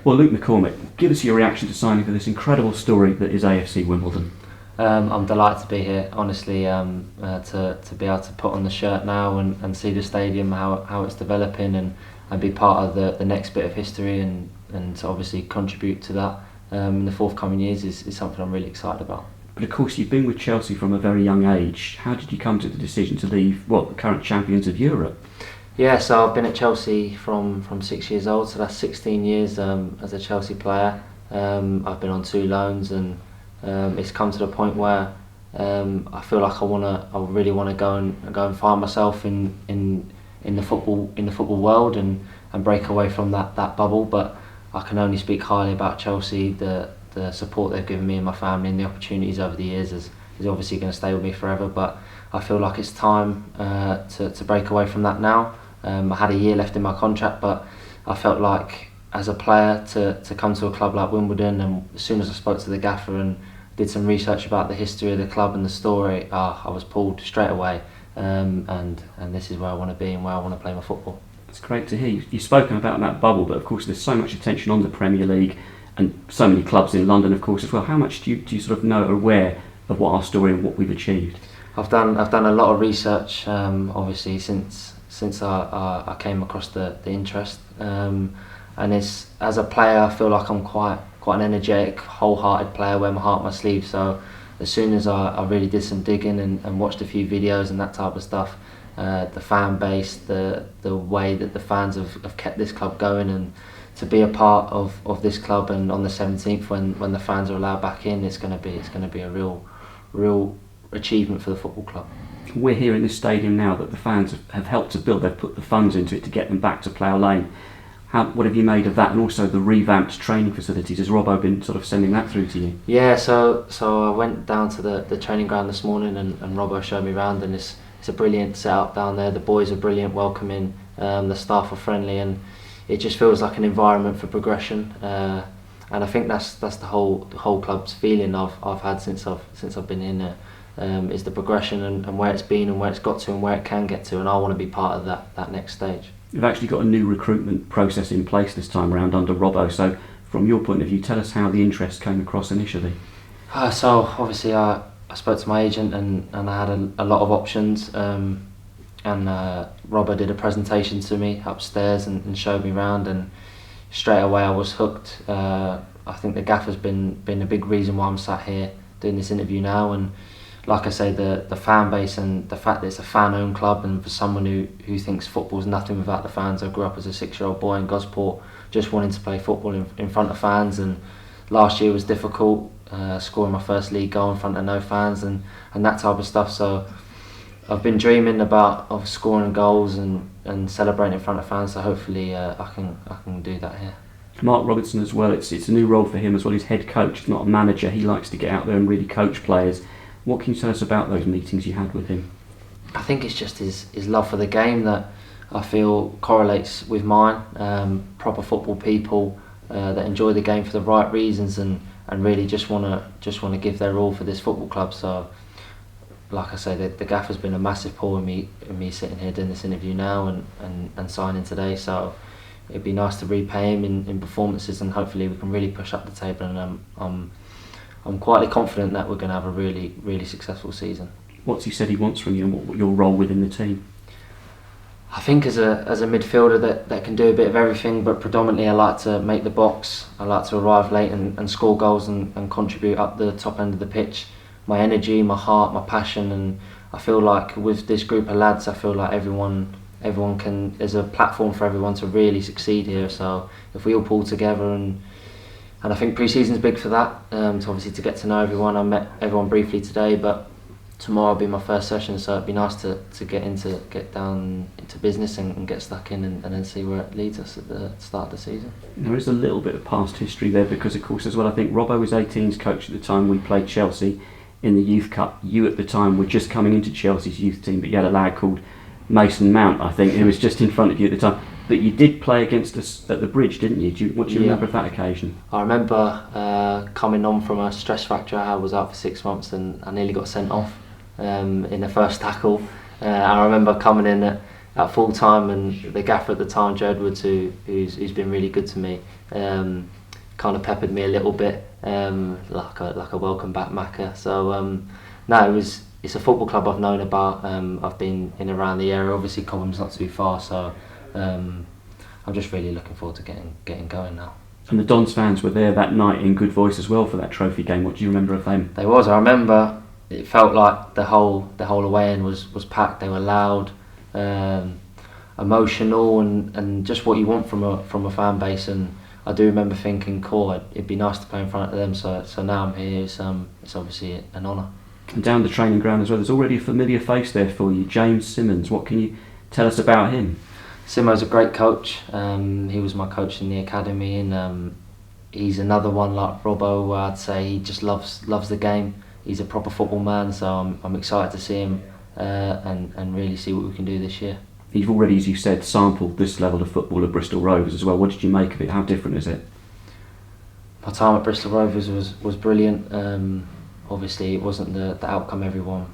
Well, Luke McCormick, give us your reaction to signing for this incredible story that is AFC Wimbledon. I'm delighted to be here, honestly, to be able to put on the shirt now and see the stadium, how it's developing and be part of the next bit of history and to obviously contribute to that in the forthcoming years is something I'm really excited about. But of course you've been with Chelsea from a very young age. How did you come to the decision to leave, the current champions of Europe? Yeah, so I've been at Chelsea from 6 years old, so that's 16 years as a Chelsea player. I've been on 2 loans and it's come to the point where I feel like I really want to go and find myself in the football world and break away from that bubble. But I can only speak highly about Chelsea. The support they've given me and my family and the opportunities over the years is obviously going to stay with me forever. But I feel like it's time to break away from that now. I had a year left in my contract, but I felt like as a player to come to a club like Wimbledon, and as soon as I spoke to the gaffer and did some research about the history of the club and the story, I was pulled straight away, and this is where I want to be and where I want to play my football. It's great to hear. You've spoken about that bubble, but of course there's so much attention on the Premier League and so many clubs in London, of course, as well. How much do you sort of know or aware of what our story and what we've achieved? I've done a lot of research, obviously since I came across the interest, and it's, as a player, I feel like I'm quite an energetic, wholehearted player, wear my heart on my sleeve. So as soon as I really did some digging and watched a few videos and that type of stuff, the fan base, the way that the fans have kept this club going, and to be a part of this club, and on the 17th when the fans are allowed back in, it's going to be a real achievement for the football club. We're here in this stadium now that the fans have helped to build. They've put the funds into it to get them back to Plough Lane. What have you made of that, and also the revamped training facilities? Has Robbo been sort of sending that through to you? Yeah, so I went down to the training ground this morning, and Robbo showed me around, and it's a brilliant setup down there. The boys are brilliant, welcoming, the staff are friendly, and it just feels like an environment for progression. And I think that's the whole club's feeling I've had since I've been in there. Is the progression and where it's been and where it's got to and where it can get to, and I want to be part of that next stage. You've actually got a new recruitment process in place this time around under Robbo, so from your point of view, tell us how the interest came across initially. So obviously I spoke to my agent and I had a lot of options, and Robbo did a presentation to me upstairs and showed me around, and straight away I was hooked. I think the gaffer's been a big reason why I'm sat here doing this interview now, and like I say, the fan base and the fact that it's a fan-owned club, and for someone who thinks football's nothing without the fans. I grew up as a 6-year-old boy in Gosport, just wanting to play football in front of fans, and last year was difficult, scoring my first league goal in front of no fans and that type of stuff. So I've been dreaming of scoring goals and celebrating in front of fans, so hopefully I can do that here. Mark Robinson as well, it's a new role for him as well. He's head coach, he's not a manager. He likes to get out there and really coach players. What can you tell us about those meetings you had with him? I think it's just his love for the game that I feel correlates with mine. Proper football people that enjoy the game for the right reasons and really just want to give their all for this football club. So, like I say, the gaffer's been a massive pull in me sitting here doing this interview now and signing today. So it'd be nice to repay him in performances, and hopefully we can really push up the table. And I'm quietly confident that we're going to have a really, really successful season. What's he said he wants from you, and what your role within the team? I think as a midfielder that can do a bit of everything, but predominantly I like to make the box. I like to arrive late and score goals and contribute up the top end of the pitch. My energy, my heart, my passion, and I feel like with this group of lads, I feel like everyone can. There's a platform for everyone to really succeed here. So if we all pull together and I think pre-season's big for that. To get to know everyone. I met everyone briefly today, but tomorrow will be my first session, so it'd be nice to get down into business and get stuck in and then see where it leads us at the start of the season. There is a little bit of past history there because, of course, as well, I think Robbo was 18's coach at the time we played Chelsea in the Youth Cup. You at the time were just coming into Chelsea's youth team, but you had a lad called Mason Mount, I think, who was just in front of you at the time. But you did play against us at the Bridge, didn't you? What do you remember of that occasion? I remember coming on from a stress fracture. I was out for 6 months and I nearly got sent off in the first tackle. I remember coming in at full time, and the gaffer at the time, Joe Edwards, who's been really good to me, kind of peppered me a little bit, like a welcome back Macca. So it's a football club I've known about. I've been in and around the area. Obviously Cobham's not too far, so I'm just really looking forward to getting going now. And the Dons fans were there that night in good voice as well for that trophy game. What do you remember of them? They was. I remember it felt like the whole away end was packed. They were loud, emotional, and just what you want from a fan base. And I do remember thinking, cool, it'd be nice to play in front of them. So now I'm here. It's obviously an honour. And down the training ground as well, there's already a familiar face there for you, James Simmons. What can you tell us about him? Simo's a great coach. He was my coach in the academy, and he's another one like Robbo, where I'd say he just loves the game. He's a proper football man, so I'm excited to see him and really see what we can do this year. You've already, as you said, sampled this level of football at Bristol Rovers as well. What did you make of it? How different is it? My time at Bristol Rovers was brilliant. Obviously, it wasn't the outcome everyone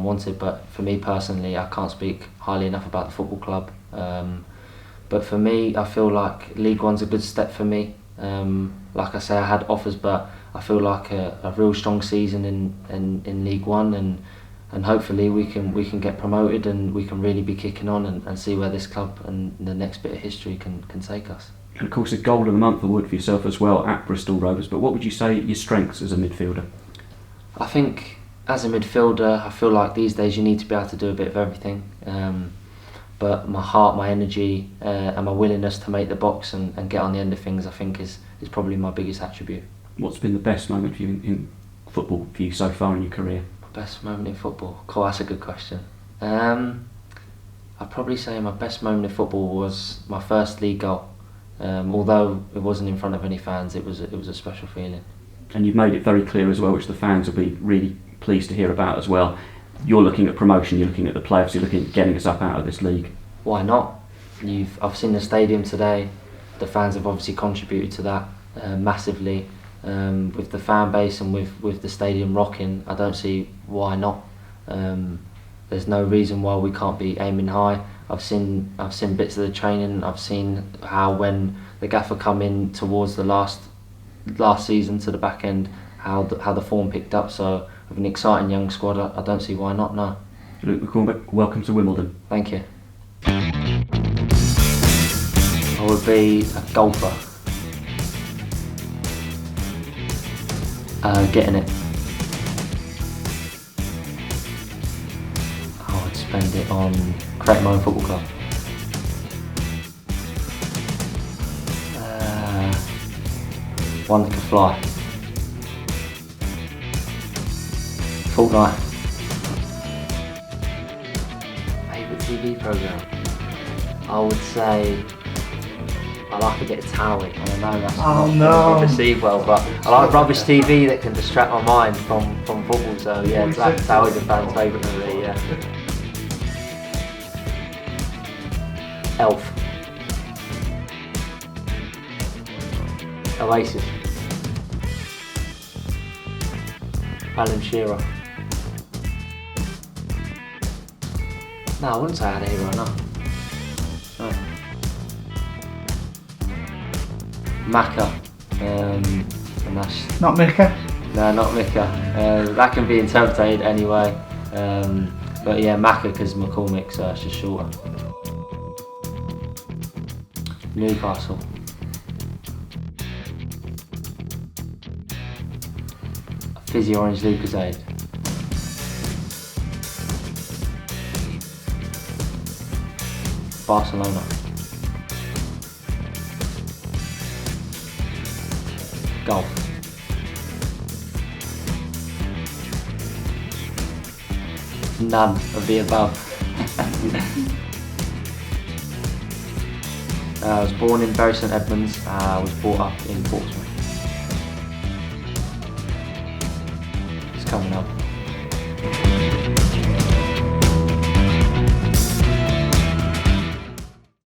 wanted, but for me personally, I can't speak highly enough about the football club. But for me, I feel like League One's a good step for me. Like I say, I had offers, but I feel like a real strong season in League One, and hopefully we can get promoted and we can really be kicking on and see where this club and the next bit of history can take us. And of course, a goal of the month award for yourself as well at Bristol Rovers. But what would you say are your strengths as a midfielder? I think as a midfielder, I feel like these days you need to be able to do a bit of everything. But my heart, my energy, and my willingness to make the box and get on the end of things, I think is probably my biggest attribute. What's been the best moment for you in football for you so far in your career? Best moment in football? Cool, that's a good question. I'd probably say my best moment in football was my first league goal. Although it wasn't in front of any fans, it was a special feeling. And you've made it very clear as well, which the fans will be really pleased to hear about as well. You're looking at promotion, you're looking at the playoffs, you're looking at getting us up out of this league. Why not? I've seen the stadium today. The fans have obviously contributed to that massively. With the fan base and with the stadium rocking, I don't see why not. There's no reason why we can't be aiming high. I've seen bits of the training. I've seen how when the gaffer come in towards the last season to the back end, how the form picked up. So with an exciting young squad, I don't see why not. No. Luke McCormick, welcome to Wimbledon. Thank you. I would be a golfer. Getting it. I would spend it on creating my own football club. One that can fly. Fortnite. Favourite TV programme? I would say I like to get a Towie. I know that's not received well, but I like rubbish TV that can distract my mind from football. So yeah, Towie's a fan's favourite for me. Yeah. Elf. Oasis. Alan Shearer. No, I wouldn't say I had a hero, no. Macca. And that's... Not Mika? No, not Mika. That can be interpreted anyway. But yeah, Macca because McCormick, so it's just shorter. Newcastle. A fizzy orange Lucozade. Barcelona. Golf. None of the above. I was born in Bury St Edmunds. I was brought up in Portsmouth. It's coming up.